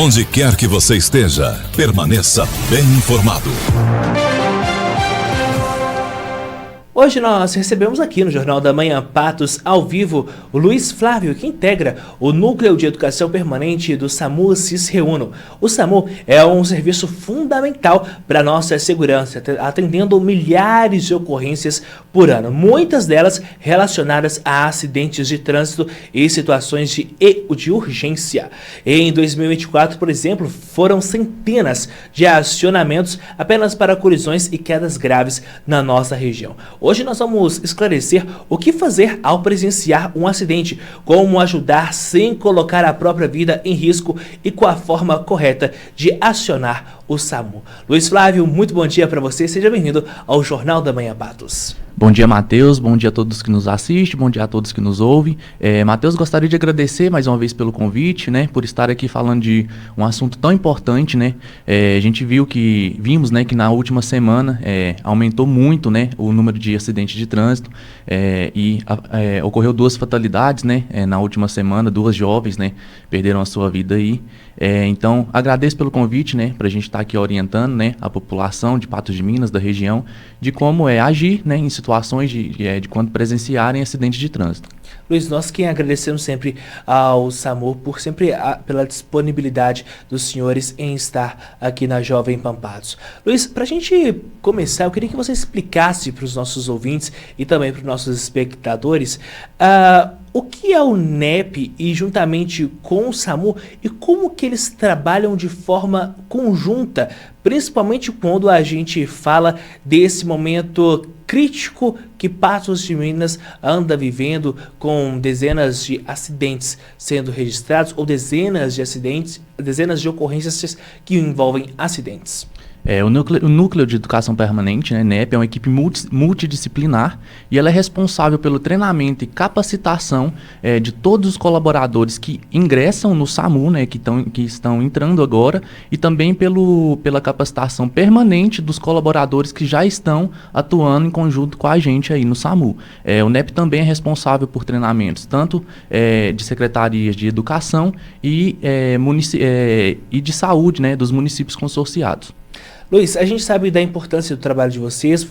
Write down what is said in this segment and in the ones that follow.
Onde quer que você esteja, permaneça bem informado. Hoje nós recebemos aqui no Jornal da Manhã Patos, ao vivo, o Luiz Flávio, que integra o Núcleo de Educação Permanente do SAMU Cisreuno. O SAMU é um serviço fundamental para a nossa segurança, atendendo milhares de ocorrências por ano, muitas delas relacionadas a acidentes de trânsito e situações de urgência. Em 2024, por exemplo, foram centenas de acionamentos apenas para colisões e quedas graves na nossa região. Hoje nós vamos esclarecer o que fazer ao presenciar um acidente, como ajudar sem colocar a própria vida em risco e com a forma correta de acionar o SAMU. Luiz Flávio, muito bom dia para você, seja bem-vindo ao Jornal da Manhã Patos. Bom dia, Matheus, bom dia a todos que nos assistem, bom dia a todos que nos ouvem. Matheus, gostaria de agradecer mais uma vez pelo convite, né, por estar aqui falando de um assunto tão importante, né. A gente vimos, né, que na última semana aumentou muito, né, o número de acidentes de trânsito e ocorreu 2 fatalidades, né, na última semana, 2 jovens, né, perderam a sua vida aí. Então, agradeço pelo convite, né, para a gente estar aqui orientando, né, a população de Patos de Minas, da região, de como agir, né, em situações de quando presenciarem acidentes de trânsito. Luiz, nós quem agradecemos sempre ao SAMU pela disponibilidade dos senhores em estar aqui na Jovem Pan Patos. Luiz, para a gente começar, eu queria que você explicasse para os nossos ouvintes e também para os nossos espectadores o que é o NEP e juntamente com o SAMU e como que eles trabalham de forma conjunta, principalmente quando a gente fala desse momento crítico que Patos de Minas anda vivendo, com dezenas de acidentes sendo registrados ou dezenas de ocorrências que envolvem acidentes. O Núcleo de Educação Permanente, né, NEP, é uma equipe multidisciplinar e ela é responsável pelo treinamento e capacitação de todos os colaboradores que ingressam no SAMU, né, que estão entrando agora, e também pela capacitação permanente dos colaboradores que já estão atuando em conjunto com a gente aí no SAMU. O NEP também é responsável por treinamentos tanto de secretarias de educação e de saúde, né, dos municípios consorciados. Luiz, a gente sabe da importância do trabalho de vocês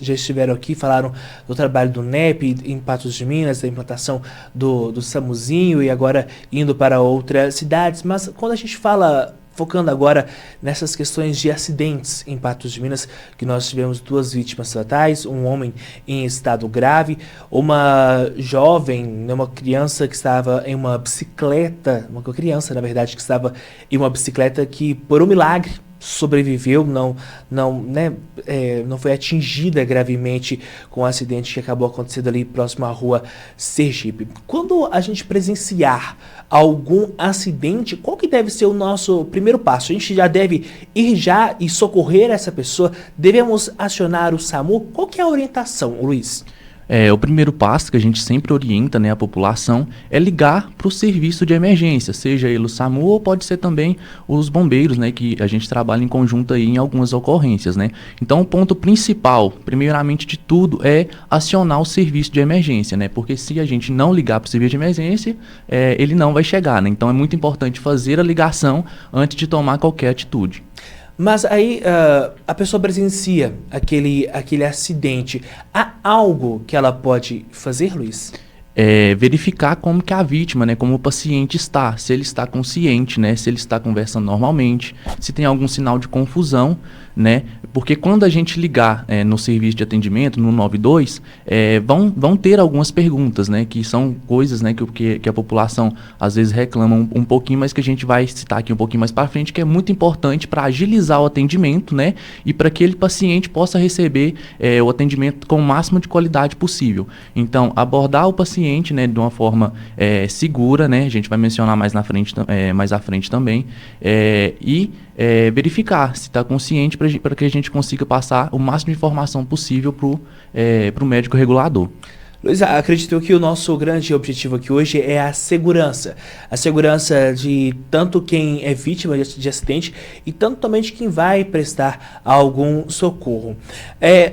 já estiveram aqui, falaram do trabalho do NEP em Patos de Minas, da implantação do SAMUzinho e agora indo para outras cidades, mas quando a gente fala, focando agora nessas questões de acidentes em Patos de Minas, que nós tivemos 2 vítimas fatais, um homem em estado grave, uma jovem, uma criança que estava em uma bicicleta, uma criança na verdade que estava em uma bicicleta que por um milagre sobreviveu, não foi atingida gravemente com o acidente que acabou acontecendo ali próximo à rua Sergipe. Quando a gente presenciar algum acidente, qual que deve ser o nosso primeiro passo? A gente já deve ir e socorrer essa pessoa? Devemos acionar o SAMU? Qual que é a orientação, Luiz? O primeiro passo que a gente sempre orienta, né, a população é ligar para o serviço de emergência, seja ele o SAMU ou pode ser também os bombeiros, né, que a gente trabalha em conjunto aí em algumas ocorrências, né. Então o ponto principal, primeiramente de tudo, é acionar o serviço de emergência, né, porque se a gente não ligar para o serviço de emergência, ele não vai chegar, né. Então é muito importante fazer a ligação antes de tomar qualquer atitude. Mas aí a pessoa presencia aquele acidente. Há algo que ela pode fazer, Luiz? Verificar como que a vítima, né, como o paciente está, se ele está consciente, né, se ele está conversando normalmente, se tem algum sinal de confusão, né, porque quando a gente ligar no serviço de atendimento, no 92, vão ter algumas perguntas, né, que são coisas, né, que a população às vezes reclama um pouquinho, mas que a gente vai citar aqui um pouquinho mais para frente, que é muito importante para agilizar o atendimento, né, e para que aquele paciente possa receber o atendimento com o máximo de qualidade possível. Então, abordar o paciente, né, de uma forma segura, né, a gente vai mencionar mais à frente também, e verificar se está consciente para que a gente consiga passar o máximo de informação possível para o médico regulador. Luiz, acredito que o nosso grande objetivo aqui hoje é a segurança. A segurança de tanto quem é vítima de acidente e tanto também de quem vai prestar algum socorro.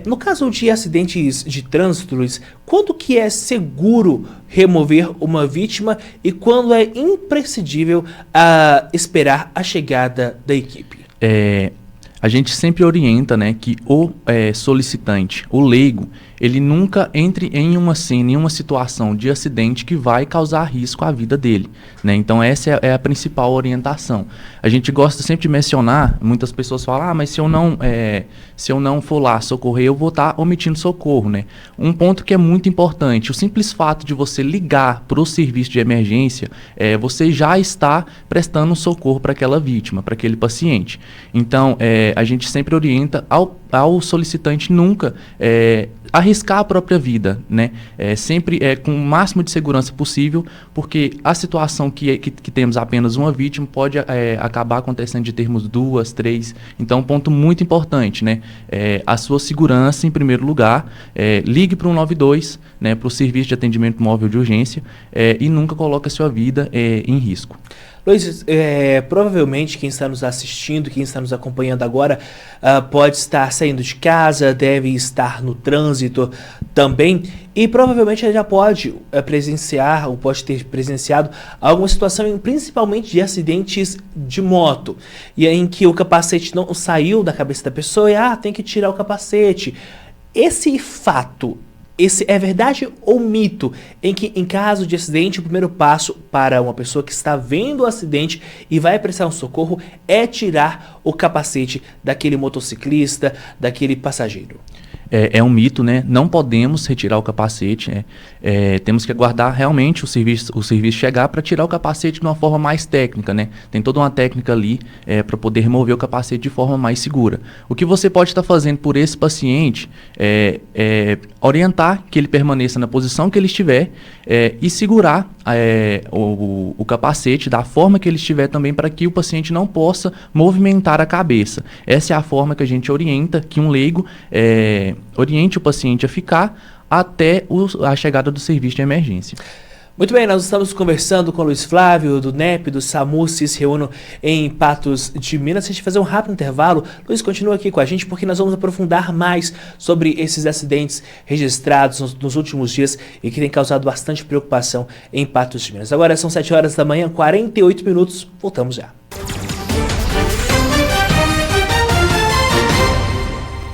No caso de acidentes de trânsito, Luiz, quando que é seguro remover uma vítima e quando é imprescindível esperar a chegada da equipe? A gente sempre orienta, né, que o solicitante, o leigo, ele nunca entre em uma cena, em uma situação de acidente que vai causar risco à vida dele, né? Então essa é a principal orientação. A gente gosta sempre de mencionar, muitas pessoas falam, mas se eu não for lá socorrer, eu vou estar omitindo socorro, né? Um ponto que é muito importante, o simples fato de você ligar para o serviço de emergência, você já está prestando um socorro para aquela vítima, para aquele paciente. Então, a gente sempre orienta ao solicitante nunca arriscar a própria vida, né? Sempre com o máximo de segurança possível, porque a situação que temos apenas uma vítima pode acabar acontecendo de termos 2, 3. Então, um ponto muito importante, né? A sua segurança em primeiro lugar. Ligue para o 192, né? Para o serviço de atendimento móvel de urgência e nunca coloque a sua vida em risco. Luiz, provavelmente quem está nos assistindo, quem está nos acompanhando agora, pode estar saindo de casa, deve estar no trânsito também, e provavelmente já pode presenciar ou pode ter presenciado alguma situação, principalmente de acidentes de moto, e em que o capacete não saiu da cabeça da pessoa e tem que tirar o capacete. Esse fato, esse é verdade ou mito em que, em caso de acidente, o primeiro passo para uma pessoa que está vendo o acidente e vai prestar um socorro é tirar o capacete daquele motociclista, daquele passageiro? É um mito, né? Não podemos retirar o capacete, né? Temos que aguardar realmente o serviço chegar para tirar o capacete de uma forma mais técnica, né? Tem toda uma técnica ali para poder remover o capacete de forma mais segura. O que você pode estar fazendo por esse paciente é orientar que ele permaneça na posição que ele estiver e segurar o capacete da forma que ele estiver também, para que o paciente não possa movimentar a cabeça. Essa é a forma que a gente orienta, que um leigo oriente o paciente a ficar até a chegada do serviço de emergência. Muito bem, nós estamos conversando com o Luiz Flávio, do NEP, do SAMU CIS Reúno em Patos de Minas. Se a gente fazer um rápido intervalo, Luiz, continua aqui com a gente, porque nós vamos aprofundar mais sobre esses acidentes registrados nos últimos dias e que têm causado bastante preocupação em Patos de Minas. Agora são 7 horas da manhã, 48 minutos, voltamos já.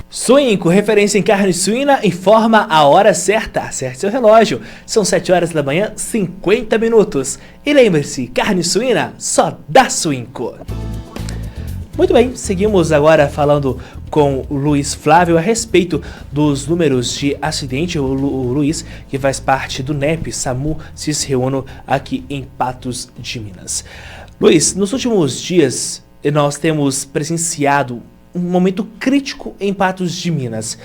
Suinco, referência em carne suína, informa a hora certa. Acerte seu relógio. São 7 horas da manhã, 50 minutos. E lembre-se, carne suína só dá Suinco. Muito bem, seguimos agora falando com o Luiz Flávio a respeito dos números de acidente. O Luiz, que faz parte do NEP, SAMU CIS Reúno, aqui em Patos de Minas. Luiz, nos últimos dias nós temos presenciado um momento crítico em Patos de Minas.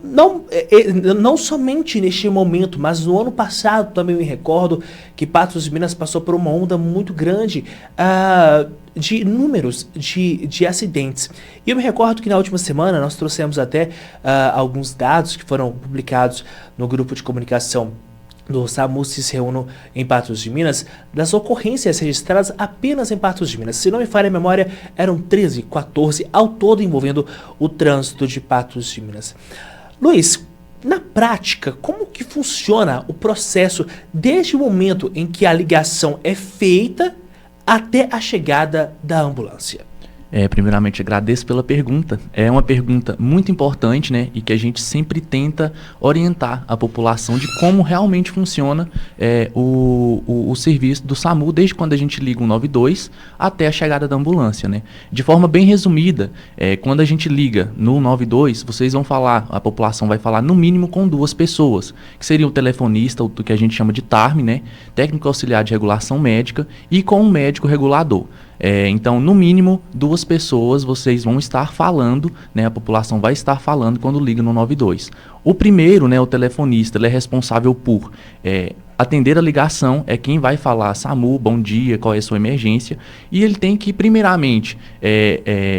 Não somente neste momento, mas no ano passado também me recordo que Patos de Minas passou por uma onda muito grande de números de acidentes. E eu me recordo que na última semana nós trouxemos até alguns dados que foram publicados no grupo de comunicação do SAMU CIS Reúno em Patos de Minas, das ocorrências registradas apenas em Patos de Minas. Se não me falha a memória, eram 13, 14 ao todo envolvendo o trânsito de Patos de Minas. Luiz, na prática, como que funciona o processo desde o momento em que a ligação é feita até a chegada da ambulância? Primeiramente, agradeço pela pergunta. É uma pergunta muito importante, né? E que a gente sempre tenta orientar a população de como realmente funciona o serviço do SAMU, desde quando a gente liga o 192 até a chegada da ambulância, né? De forma bem resumida, quando a gente liga no 192, vocês vão falar, a população vai falar no mínimo com 2 pessoas, que seria o telefonista, o que a gente chama de TARM, né? Técnico auxiliar de regulação médica, e com um médico regulador. Então, no mínimo, 2 pessoas vocês vão estar falando, né? A população vai estar falando quando liga no 92. O primeiro, né, o telefonista, ele é responsável por atender a ligação, é quem vai falar: SAMU, bom dia, qual é a sua emergência? E ele tem que, primeiramente,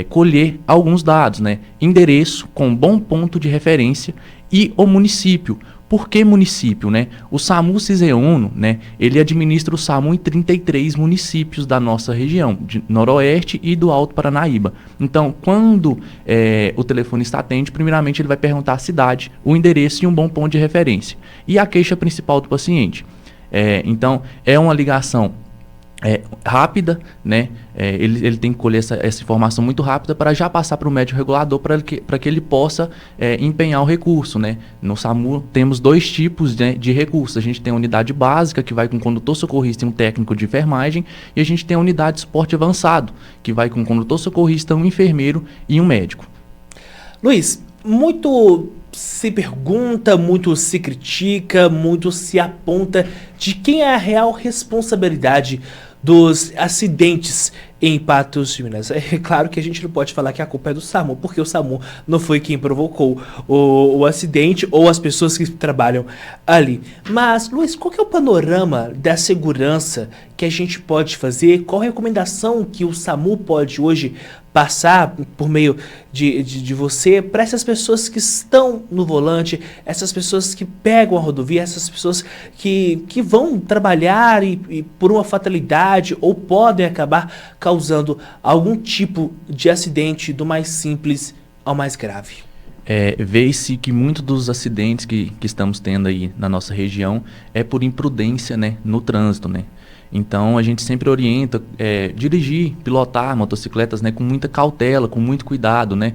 colher alguns dados, né? Endereço com bom ponto de referência e o município, Por que município, né? O SAMU Cisreuno, né, ele administra o SAMU em 33 municípios da nossa região, de Noroeste e do Alto Paranaíba. Então, quando o telefonista atende, primeiramente ele vai perguntar a cidade, o endereço e um bom ponto de referência. E a queixa principal do paciente. Então, é uma ligação rápida, né? Ele tem que colher essa informação muito rápida para já passar para o médico regulador para que ele possa empenhar o recurso, né? No SAMU temos 2 tipos, né, de recursos. A gente tem a unidade básica, que vai com condutor socorrista e um técnico de enfermagem, e a gente tem a unidade de suporte avançado, que vai com condutor socorrista, um enfermeiro e um médico. Luiz, muito se pergunta, muito se critica, muito se aponta de quem é a real responsabilidade dos acidentes em Patos de Minas. É claro que a gente não pode falar que a culpa é do SAMU, porque o SAMU não foi quem provocou o acidente ou as pessoas que trabalham ali. Mas, Luiz, qual que é o panorama da segurança que a gente pode fazer? Qual a recomendação que o SAMU pode hoje passar por meio de você para essas pessoas que estão no volante, essas pessoas que pegam a rodovia, essas pessoas que vão trabalhar e por uma fatalidade ou podem acabar causando algum tipo de acidente do mais simples ao mais grave? Vê-se que muitos dos acidentes que estamos tendo aí na nossa região é por imprudência, né, no trânsito, né? Então a gente sempre orienta dirigir, pilotar motocicletas, né, com muita cautela, com muito cuidado, né?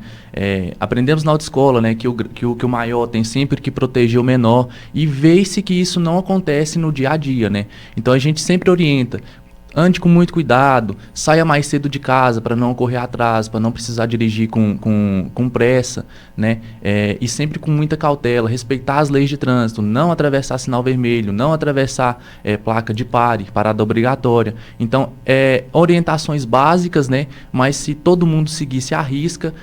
Aprendemos na autoescola, né, que o maior tem sempre que proteger o menor, e vê-se que isso não acontece no dia a dia, né? Então a gente sempre orienta. Ande com muito cuidado, saia mais cedo de casa para não correr atrás, para não precisar dirigir com pressa, né? E sempre com muita cautela, respeitar as leis de trânsito, não atravessar sinal vermelho, não atravessar placa de pare, parada obrigatória. Então, orientações básicas, né? Mas se todo mundo seguisse à risca,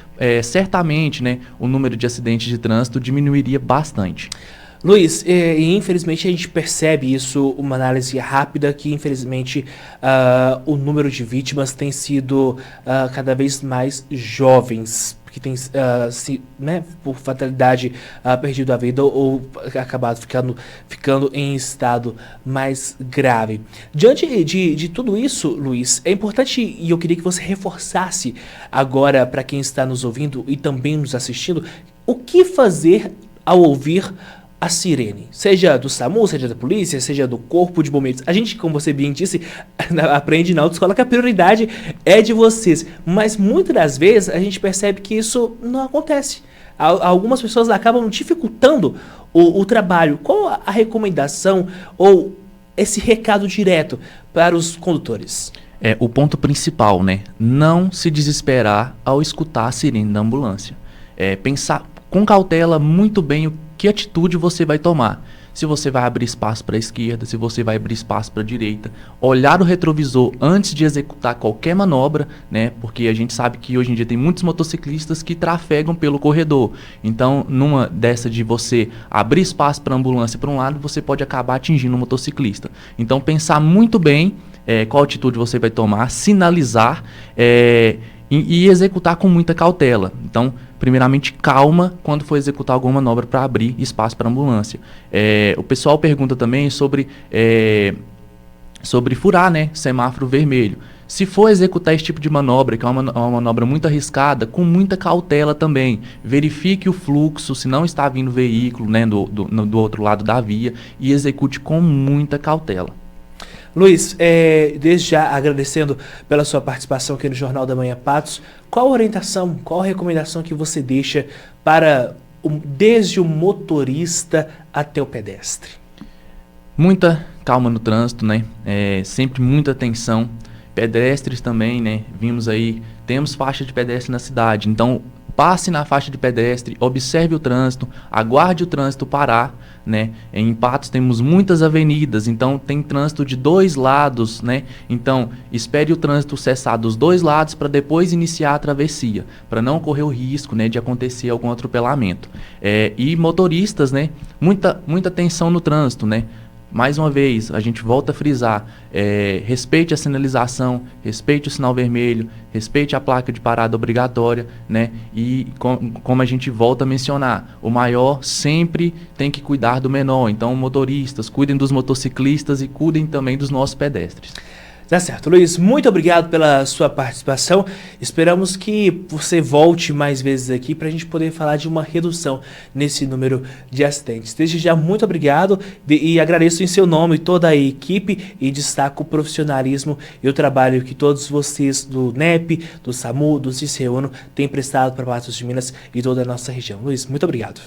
certamente, né, o número de acidentes de trânsito diminuiria bastante. Luiz, e infelizmente a gente percebe isso, uma análise rápida, que infelizmente o número de vítimas tem sido cada vez mais jovens, que tem, né, por fatalidade, perdido a vida ou acabado ficando em estado mais grave. Diante de tudo isso, Luiz, é importante, e eu queria que você reforçasse agora para quem está nos ouvindo e também nos assistindo, o que fazer ao ouvir a sirene, seja do SAMU, seja da polícia, seja do corpo de bombeiros. A gente, como você bem disse, aprende na autoescola que a prioridade é de vocês, mas muitas das vezes a gente percebe que isso não acontece. Algumas pessoas acabam dificultando o trabalho. Qual a recomendação ou esse recado direto para os condutores? O ponto principal, né? Não se desesperar ao escutar a sirene da ambulância. Pensar com cautela muito bem que atitude você vai tomar. Se você vai abrir espaço para a esquerda, se você vai abrir espaço para a direita, olhar o retrovisor antes de executar qualquer manobra, né? Porque a gente sabe que hoje em dia tem muitos motociclistas que trafegam pelo corredor. Então, numa dessa de você abrir espaço para a ambulância para um lado, você pode acabar atingindo o motociclista. Então, pensar muito bem qual atitude você vai tomar, sinalizar e executar com muita cautela. Então, primeiramente, calma quando for executar alguma manobra para abrir espaço para ambulância. O pessoal pergunta também sobre furar, né, semáforo vermelho. Se for executar esse tipo de manobra, que é uma manobra muito arriscada, com muita cautela também. Verifique o fluxo, se não está vindo veículo, né, do outro lado da via, e execute com muita cautela. Luiz, desde já agradecendo pela sua participação aqui no Jornal da Manhã Patos, qual a orientação, qual a recomendação que você deixa para desde o motorista até o pedestre? Muita calma no trânsito, né? Sempre muita atenção. Pedestres também, né? Vimos aí, temos faixa de pedestre na cidade, então passe na faixa de pedestre, observe o trânsito, aguarde o trânsito parar, né? Em Patos temos muitas avenidas, então tem trânsito de 2 lados, né? Então espere o trânsito cessar dos 2 lados para depois iniciar a travessia, para não correr o risco, né, de acontecer algum atropelamento. E motoristas, né? Muita atenção no trânsito, né? mais uma vez, a gente volta a frisar, respeite a sinalização, respeite o sinal vermelho, respeite a placa de parada obrigatória, né? E como a gente volta a mencionar, o maior sempre tem que cuidar do menor. Então, motoristas, cuidem dos motociclistas e cuidem também dos nossos pedestres. Tá certo, Luiz, muito obrigado pela sua participação. Esperamos que você volte mais vezes aqui para a gente poder falar de uma redução nesse número de acidentes. Desde já, muito obrigado e agradeço em seu nome toda a equipe e destaco o profissionalismo e o trabalho que todos vocês do NEP, do SAMU, do CIS Reuno têm prestado para Patos de Minas e toda a nossa região. Luiz, muito obrigado.